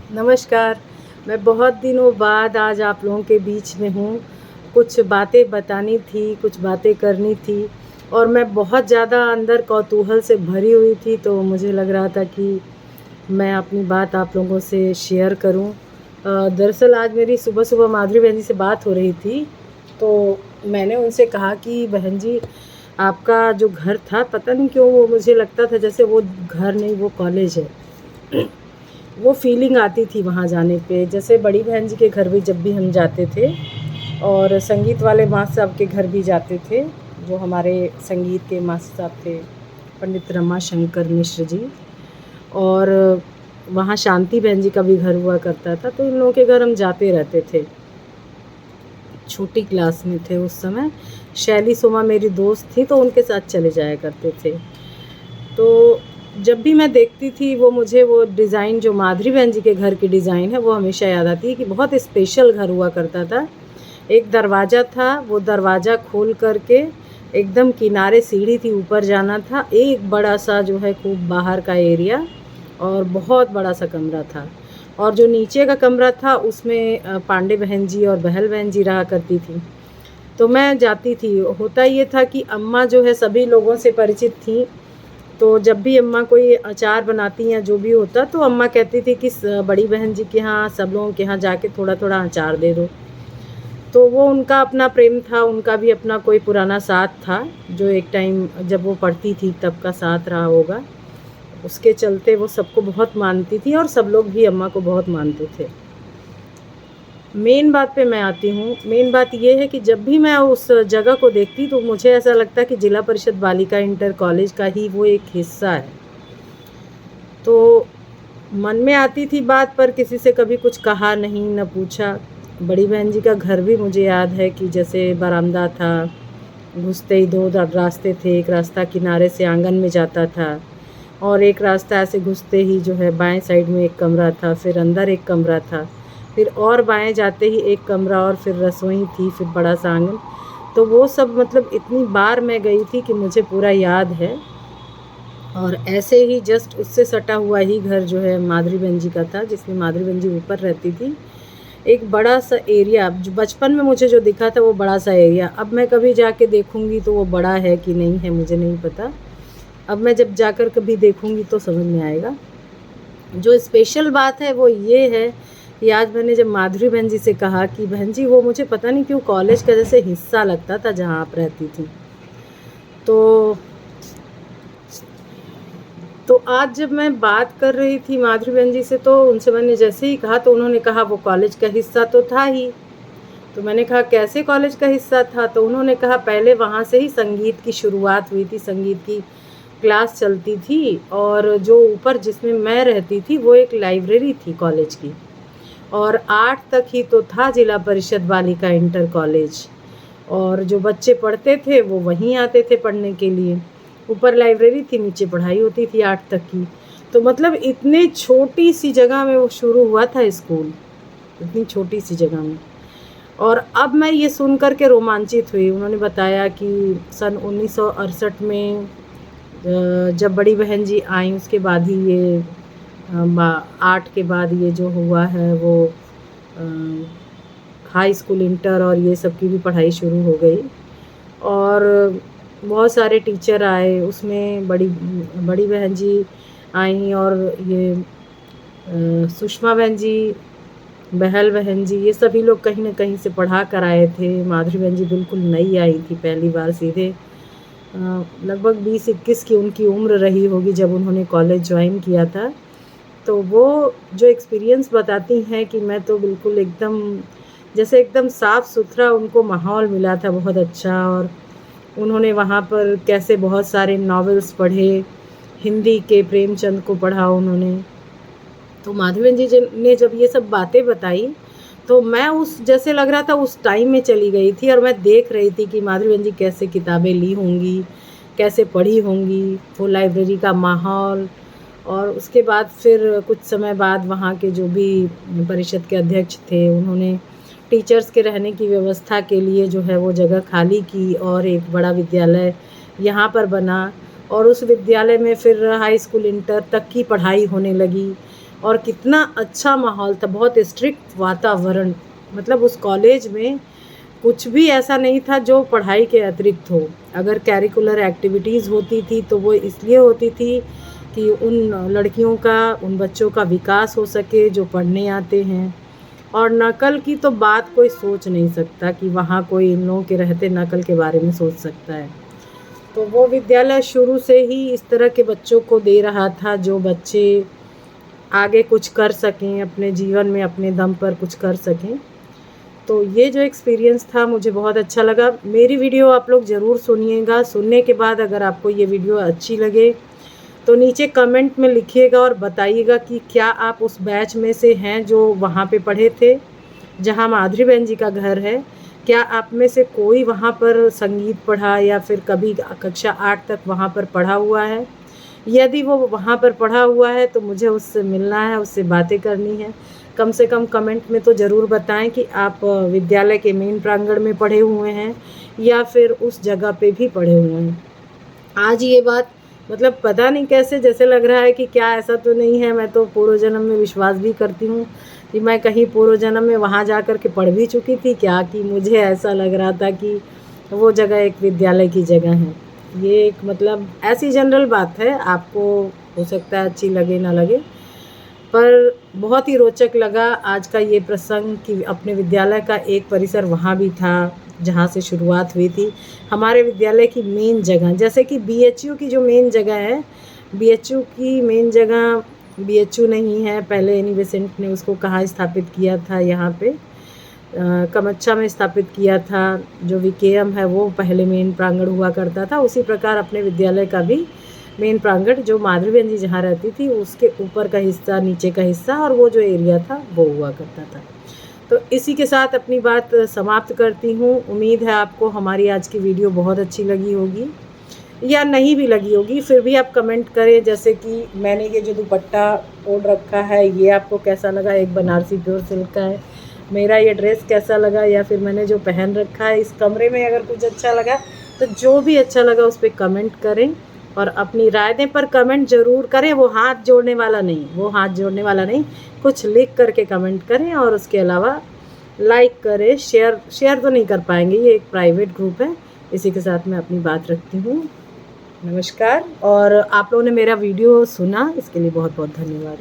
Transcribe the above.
नमस्कार। मैं बहुत दिनों बाद आज आप लोगों के बीच में हूँ। कुछ बातें बतानी थी, कुछ बातें करनी थी और मैं बहुत ज़्यादा अंदर कौतूहल से भरी हुई थी, तो मुझे लग रहा था कि मैं अपनी बात आप लोगों से शेयर करूँ। दरअसल आज मेरी सुबह-सुबह माधुरी बहन जी से बात हो रही थी, तो मैंने उनसे कहा कि बहन जी, आपका जो घर था, पता नहीं क्यों वो मुझे लगता था जैसे वो घर नहीं, वो कॉलेज है। वो फीलिंग आती थी वहाँ जाने पे। जैसे बड़ी बहन जी के घर भी जब भी हम जाते थे और संगीत वाले मास्टर साहब के घर भी जाते थे, जो हमारे संगीत के मास्टर साहब थे, पंडित रमाशंकर मिश्र जी। और वहाँ शांति बहन जी का भी घर हुआ करता था, तो इन लोगों के घर हम जाते रहते थे। छोटी क्लास में थे उस समय। शैली सोमा मेरी दोस्त थी, तो उनके साथ चले जाया करते थे। तो जब भी मैं देखती थी मुझे वो डिज़ाइन, जो माधुरी बहन जी के घर की डिज़ाइन है, वो हमेशा याद आती है कि बहुत स्पेशल घर हुआ करता था। एक दरवाज़ा था, वो दरवाज़ा खोल कर के एकदम किनारे सीढ़ी थी, ऊपर जाना था। एक बड़ा-सा जो है खूब बाहर का एरिया और बहुत बड़ा-सा कमरा था। और जो नीचे का कमरा था उसमें पांडे बहन जी और बहल बहन जी रहा करती थी। तो मैं जाती थी। होता ये था कि अम्मा जो है सभी लोगों से परिचित थीं, तो जब भी अम्मा कोई अचार बनाती या जो भी होता, तो अम्मा कहती थी कि बड़ी बहन जी के यहाँ, सब लोगों के यहाँ जाके थोड़ा-थोड़ा अचार दे दो। तो वो उनका अपना प्रेम था, उनका भी अपना कोई पुराना साथ था, जो एक टाइम जब वो पढ़ती थी तब का साथ रहा होगा। उसके चलते वो सबको बहुत मानती थी और सब लोग भी अम्मा को बहुत मानते थे। मेन बात पे मैं आती हूँ। मेन बात ये है कि जब भी मैं उस जगह को देखती, तो मुझे ऐसा लगता कि जिला परिषद बालिका इंटर कॉलेज का ही वो एक हिस्सा है। तो मन में आती थी बात, पर किसी से कभी कुछ कहा नहीं, न पूछा। बड़ी बहन जी का घर भी मुझे याद है कि जैसे बरामदा था, घुसते ही 2 रास्ते थे। एक रास्ता किनारे से आंगन में जाता था और एक रास्ता ऐसे घुसते ही जो है बाएं साइड में एक कमरा था, फिर अंदर एक कमरा था, फिर और बाएं जाते ही एक कमरा और फिर रसोई थी, फिर बड़ा सा आंगन। तो वो सब मतलब इतनी बार मैं गई थी कि मुझे पूरा याद है। और ऐसे ही जस्ट उससे सटा हुआ ही घर जो है माधुरी बहन जी का था, जिसमें माधुरी बहन जी ऊपर रहती थी। एक बड़ा सा एरिया जो बचपन में मुझे जो दिखा था, वो बड़ा सा एरिया, अब मैं कभी जाके देखूंगी तो वो बड़ा है कि नहीं है मुझे नहीं पता। अब मैं जब जाकर कभी देखूंगी तो समझ में आएगा। जो स्पेशल बात है वो ये है कि आज मैंने जब माधुरी बहन जी से कहा कि बहन जी, वो मुझे पता नहीं क्यों कॉलेज का जैसे हिस्सा लगता था जहाँ आप रहती थी। तो आज जब मैं बात कर रही थी माधुरी बहन जी से, तो उनसे मैंने जैसे ही कहा, तो उन्होंने कहा वो कॉलेज का हिस्सा तो था ही। तो मैंने कहा कैसे कॉलेज का हिस्सा था? तो उन्होंने कहा पहले वहाँ से ही संगीत की शुरुआत हुई थी, संगीत की क्लास चलती थी और जो ऊपर जिसमें मैं रहती थी वो एक लाइब्रेरी थी कॉलेज की। और 8 तक ही तो था जिला परिषद बालिका इंटर कॉलेज, और जो बच्चे पढ़ते थे वो वहीं आते थे पढ़ने के लिए। ऊपर लाइब्रेरी थी, नीचे पढ़ाई होती थी 8 तक की। तो मतलब इतने छोटी सी जगह में वो शुरू हुआ था स्कूल, इतनी छोटी सी जगह में। और अब मैं ये सुन कर के रोमांचित हुई। उन्होंने बताया कि सन 1968 में जब बड़ी बहन जी आई, उसके बाद ही ये 8 के बाद ये जो हुआ है वो हाई स्कूल इंटर और ये सब की भी पढ़ाई शुरू हो गई। और बहुत सारे टीचर आए उसमें, बड़ी बहन जी आई और ये सुषमा बहन जी, बहल बहन जी, ये सभी लोग कहीं ना कहीं से पढ़ा कर आए थे। माधुरी बहन जी बिल्कुल नई आई थी, पहली बार सीधे लगभग 20-21 की उनकी उम्र रही होगी जब उन्होंने कॉलेज ज्वाइन किया था। तो वो जो एक्सपीरियंस बताती हैं कि मैं तो बिल्कुल एकदम जैसे एकदम साफ़ सुथरा उनको माहौल मिला था, बहुत अच्छा। और उन्होंने वहाँ पर कैसे बहुत सारे नॉवेल्स पढ़े, हिंदी के प्रेमचंद को पढ़ा उन्होंने। तो माधवी जी ने जब ये सब बातें बताई, तो मैं उस जैसे लग रहा था उस टाइम में चली गई थी और मैं देख रही थी कि माधवी बहन जी कैसे किताबें ली होंगी, कैसे पढ़ी होंगी, वो लाइब्रेरी का माहौल। और उसके बाद फिर कुछ समय बाद वहाँ के जो भी परिषद के अध्यक्ष थे, उन्होंने टीचर्स के रहने की व्यवस्था के लिए जो है वो जगह खाली की और एक बड़ा विद्यालय यहाँ पर बना। और उस विद्यालय में फिर हाई स्कूल इंटर तक की पढ़ाई होने लगी। और कितना अच्छा माहौल था, बहुत स्ट्रिक्ट वातावरण। मतलब उस कॉलेज में कुछ भी ऐसा नहीं था जो पढ़ाई के अतिरिक्त हो। अगर करिकुलर एक्टिविटीज़ होती थी तो वो इसलिए होती थी कि उन लड़कियों का, उन बच्चों का विकास हो सके जो पढ़ने आते हैं। और नकल की तो बात कोई सोच नहीं सकता कि वहाँ कोई इन लोगों के रहते नकल के बारे में सोच सकता है। तो वो विद्यालय शुरू से ही इस तरह के बच्चों को दे रहा था जो बच्चे आगे कुछ कर सकें, अपने जीवन में अपने दम पर कुछ कर सकें। तो ये जो एक्सपीरियंस था मुझे बहुत अच्छा लगा। मेरी वीडियो आप लोग ज़रूर सुनिएगा। सुनने के बाद अगर आपको ये वीडियो अच्छी लगे तो नीचे कमेंट में लिखिएगा और बताइएगा कि क्या आप उस बैच में से हैं जो वहाँ पे पढ़े थे जहाँ माधुरी बहन जी का घर है। क्या आप में से कोई वहाँ पर संगीत पढ़ा या फिर कभी कक्षा 8 तक वहाँ पर पढ़ा हुआ है? यदि वो वहाँ पर पढ़ा हुआ है तो मुझे उससे मिलना है, उससे बातें करनी है। कम से कम कमेंट में तो ज़रूर बताएं कि आप विद्यालय के मेन प्रांगण में पढ़े हुए हैं या फिर उस जगह पे भी पढ़े हुए हैं। आज ये बात मतलब पता नहीं कैसे जैसे लग रहा है कि क्या ऐसा तो नहीं है। मैं तो पूर्व जन्म में विश्वास भी करती हूँ कि मैं कहीं पूर्व जन्म में वहाँ जा कर के पढ़ भी चुकी थी क्या, कि मुझे ऐसा लग रहा था कि वो जगह एक विद्यालय की जगह है। ये एक मतलब ऐसी जनरल बात है, आपको हो सकता है अच्छी लगे ना लगे, पर बहुत ही रोचक लगा आज का ये प्रसंग कि अपने विद्यालय का एक परिसर वहाँ भी था जहाँ से शुरुआत हुई थी। हमारे विद्यालय की मेन जगह, जैसे कि बीएचयू की जो मेन जगह है, बीएचयू की मेन जगह बीएचयू नहीं है, पहले एनी बेसेंट ने उसको कहाँ स्थापित किया था, यहाँ पे कमच्छा में स्थापित किया था। जो विकेएम है वो पहले मेन प्रांगण हुआ करता था। उसी प्रकार अपने विद्यालय का भी मेन प्रांगण जो माधुरी बहन जी जहाँ रहती थी उसके ऊपर का हिस्सा, नीचे का हिस्सा और वो जो एरिया था वो हुआ करता था। तो इसी के साथ अपनी बात समाप्त करती हूँ। उम्मीद है आपको हमारी आज की वीडियो बहुत अच्छी लगी होगी या नहीं भी लगी होगी, फिर भी आप कमेंट करें। जैसे कि मैंने ये जो दुपट्टा ओढ़ रखा है ये आपको कैसा लगा, एक बनारसी प्योर सिल्क का है। मेरा ये ड्रेस कैसा लगा या फिर मैंने जो पहन रखा है, इस कमरे में अगर कुछ अच्छा लगा तो जो भी अच्छा लगा उस पर कमेंट करें और अपनी राय दें। पर कमेंट ज़रूर करें, वो हाथ जोड़ने वाला नहीं, वो हाथ जोड़ने वाला नहीं, कुछ लिख करके कमेंट करें। और उसके अलावा लाइक करें, शेयर तो नहीं कर पाएंगे, ये एक प्राइवेट ग्रुप है। इसी के साथ मैं अपनी बात रखती हूँ। नमस्कार। और आप लोगों ने मेरा वीडियो सुना इसके लिए बहुत बहुत धन्यवाद।